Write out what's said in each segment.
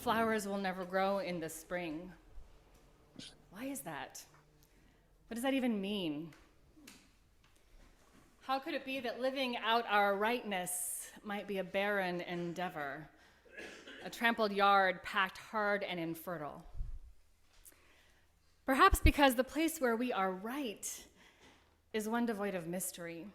Flowers will never grow in the spring. Why is that? What does that even mean? How could it be that living out our rightness might be a barren endeavor, a trampled yard packed hard and infertile? Perhaps because the place where we are right is one devoid of mystery,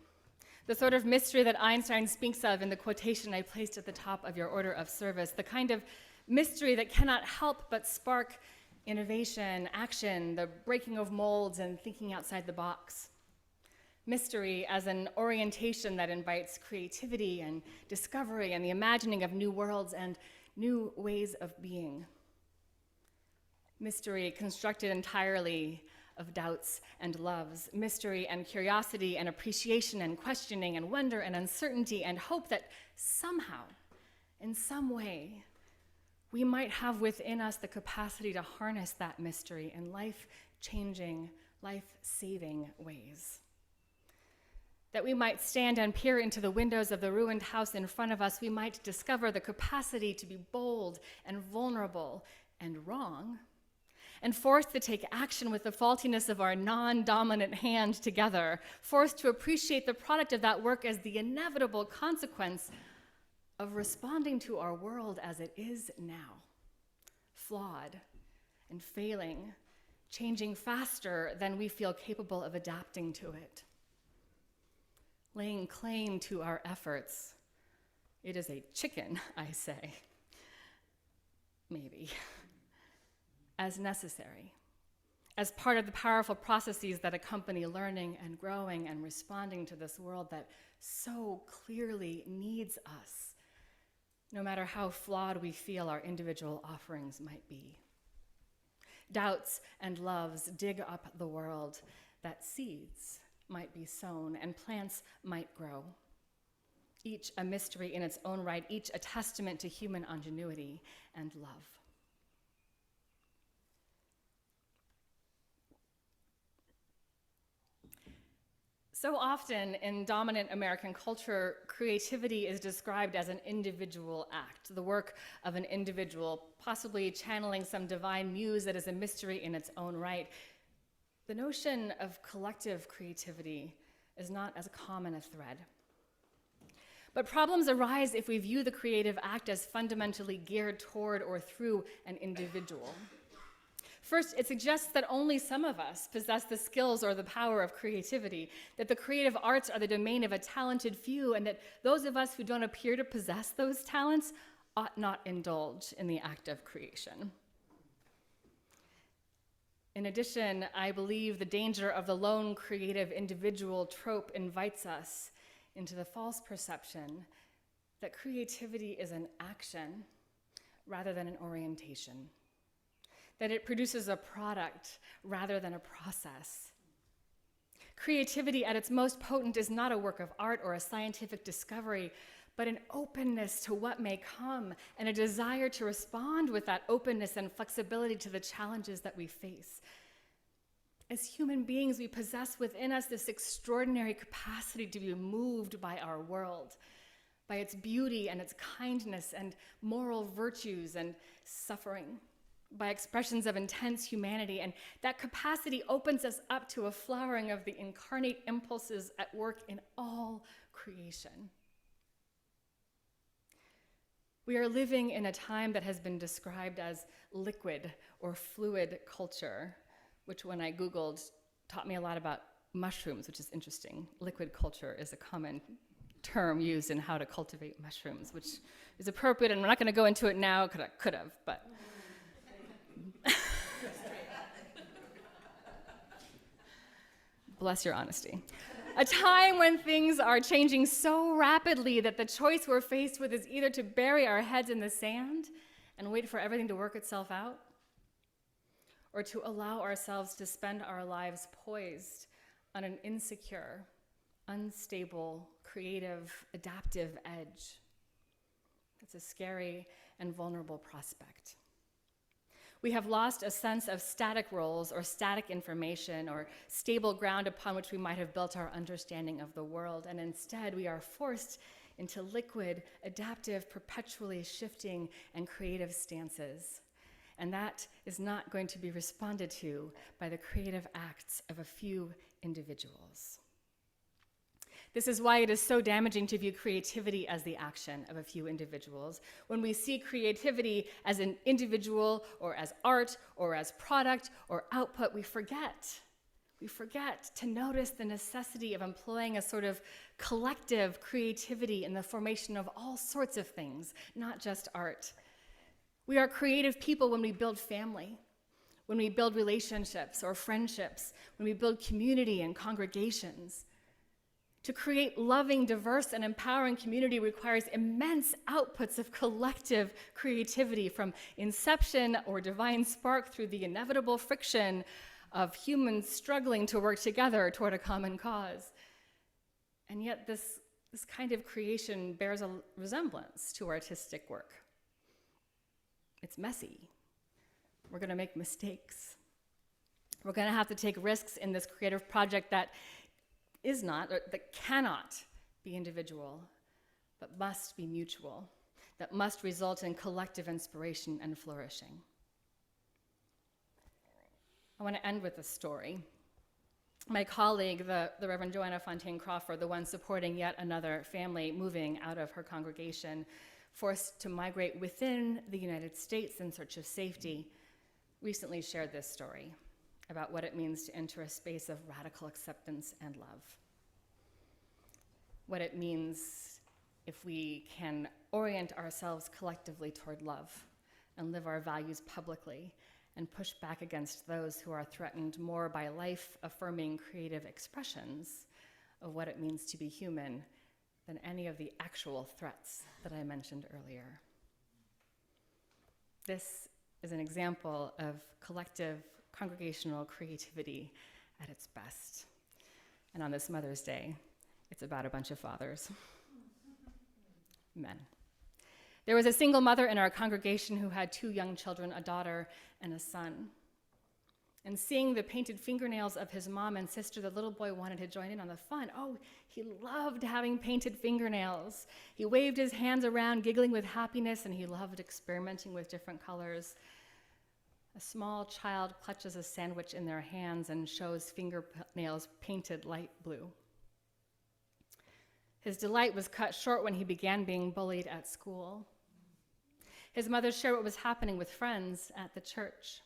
the sort of mystery that Einstein speaks of in the quotation I placed at the top of your order of service, the kind of mystery that cannot help but spark innovation, action, the breaking of molds, and thinking outside the box. Mystery as an orientation that invites creativity and discovery and the imagining of new worlds and new ways of being. Mystery constructed entirely of doubts and loves, mystery and curiosity and appreciation and questioning and wonder and uncertainty and hope that somehow, in some way, we might have within us the capacity to harness that mystery in life-changing, life-saving ways. That we might stand and peer into the windows of the ruined house in front of us, we might discover the capacity to be bold and vulnerable and wrong, and forced to take action with the faultiness of our non-dominant hand together, forced to appreciate the product of that work as the inevitable consequence of responding to our world as it is now, flawed and failing, changing faster than we feel capable of adapting to it. Laying claim to our efforts. It is a chicken, I say. Maybe. As necessary, as part of the powerful processes that accompany learning and growing and responding to this world that so clearly needs us, no matter how flawed we feel our individual offerings might be. Doubts and loves dig up the world that seeds might be sown and plants might grow. Each a mystery in its own right, each a testament to human ingenuity and love. So often in dominant American culture, creativity is described as an individual act, the work of an individual, possibly channeling some divine muse that is a mystery in its own right. The notion of collective creativity is not as common a thread. But problems arise if we view the creative act as fundamentally geared toward or through an individual. First, it suggests that only some of us possess the skills or the power of creativity, that the creative arts are the domain of a talented few, and that those of us who don't appear to possess those talents ought not indulge in the act of creation. In addition, I believe the danger of the lone creative individual trope invites us into the false perception that creativity is an action rather than an orientation, that it produces a product rather than a process. Creativity at its most potent is not a work of art or a scientific discovery, but an openness to what may come and a desire to respond with that openness and flexibility to the challenges that we face. As human beings, we possess within us this extraordinary capacity to be moved by our world, by its beauty and its kindness and moral virtues and suffering, by expressions of intense humanity, and that capacity opens us up to a flowering of the incarnate impulses at work in all creation. We are living in a time that has been described as liquid or fluid culture, which when I Googled taught me a lot about mushrooms, which is interesting. Liquid culture is a common term used in how to cultivate mushrooms, which is appropriate, and we're not going to go into it now, could have, but bless your honesty. A time when things are changing so rapidly that the choice we're faced with is either to bury our heads in the sand and wait for everything to work itself out, or to allow ourselves to spend our lives poised on an insecure, unstable, creative, adaptive edge. It's a scary and vulnerable prospect. We have lost a sense of static roles or static information or stable ground upon which we might have built our understanding of the world, and instead we are forced into liquid, adaptive, perpetually shifting, and creative stances. And that is not going to be responded to by the creative acts of a few individuals. This is why it is so damaging to view creativity as the action of a few individuals. When we see creativity as an individual or as art or as product or output, we forget. We forget to notice the necessity of employing a sort of collective creativity in the formation of all sorts of things, not just art. We are creative people when we build family, when we build relationships or friendships, when we build community and congregations. To create loving, diverse, and empowering community requires immense outputs of collective creativity, from inception or divine spark through the inevitable friction of humans struggling to work together toward a common cause. And yet this kind of creation bears a resemblance to artistic work. It's messy. We're going to make mistakes. We're going to have to take risks in this creative project that is not, or that cannot be individual, but must be mutual, that must result in collective inspiration and flourishing. I want to end with a story. My colleague, the Reverend Joanna Fontaine Crawford, the one supporting yet another family moving out of her congregation, forced to migrate within the United States in search of safety, recently shared this story about what it means to enter a space of radical acceptance and love. What it means if we can orient ourselves collectively toward love and live our values publicly and push back against those who are threatened more by life-affirming creative expressions of what it means to be human than any of the actual threats that I mentioned earlier. This is an example of collective congregational creativity at its best. And on this Mother's Day, it's about a bunch of fathers, men. There was a single mother in our congregation who had 2 young children, a daughter and a son. And seeing the painted fingernails of his mom and sister, the little boy wanted to join in on the fun. Oh, he loved having painted fingernails. He waved his hands around, giggling with happiness, and he loved experimenting with different colors. A small child clutches a sandwich in their hands and shows fingernails painted light blue. His delight was cut short when he began being bullied at school. His mother shared what was happening with friends at the church.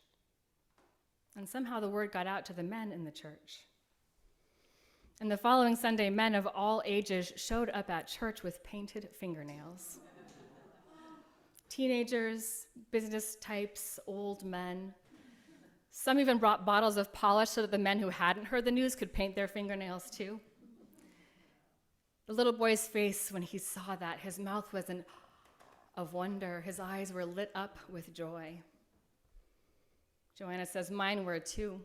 And somehow the word got out to the men in the church. And the following Sunday, men of all ages showed up at church with painted fingernails. Teenagers, business types, old men. Some even brought bottles of polish so that the men who hadn't heard the news could paint their fingernails too. The little boy's face when he saw that, his mouth was of wonder. His eyes were lit up with joy. Joanna says, mine were too.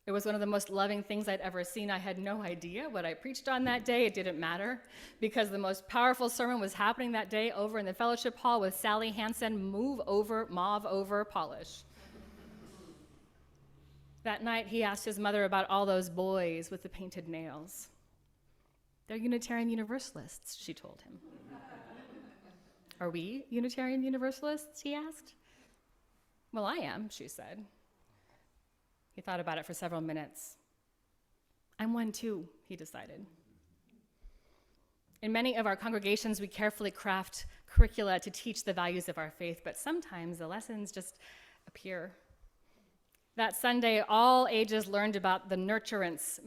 It was one of the most loving things I'd ever seen. I had no idea what I preached on that day. It didn't matter, because the most powerful sermon was happening that day over in the fellowship hall with Sally Hansen, move over, polish. That night, he asked his mother about all those boys with the painted nails. They're Unitarian Universalists, she told him. Are we Unitarian Universalists, he asked. Well, I am, she said. He thought about it for several minutes. I'm one too, he decided. In many of our congregations, we carefully craft curricula to teach the values of our faith, but sometimes the lessons just appear. That Sunday, all ages learned about the nurturance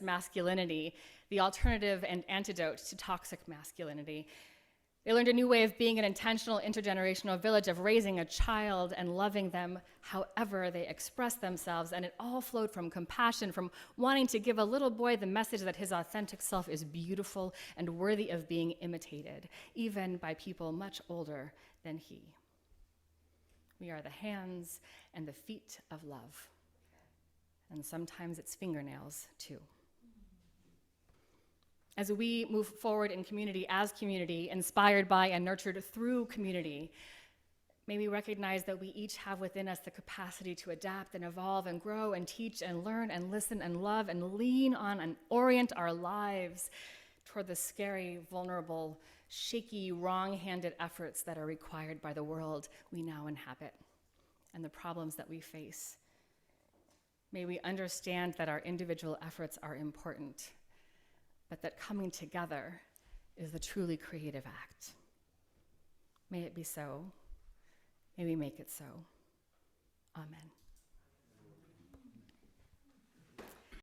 masculinity, the alternative and antidote to toxic masculinity. They learned a new way of being an intentional intergenerational village, of raising a child and loving them however they express themselves. And it all flowed from compassion, from wanting to give a little boy the message that his authentic self is beautiful and worthy of being imitated, even by people much older than he. We are the hands and the feet of love. And sometimes it's fingernails too. As we move forward in community, as community, inspired by and nurtured through community, may we recognize that we each have within us the capacity to adapt and evolve and grow and teach and learn and listen and love and lean on and orient our lives toward the scary, vulnerable, shaky, wrong-handed efforts that are required by the world we now inhabit and the problems that we face. May we understand that our individual efforts are important, but that coming together is the truly creative act. May it be so. May we make it so. Amen.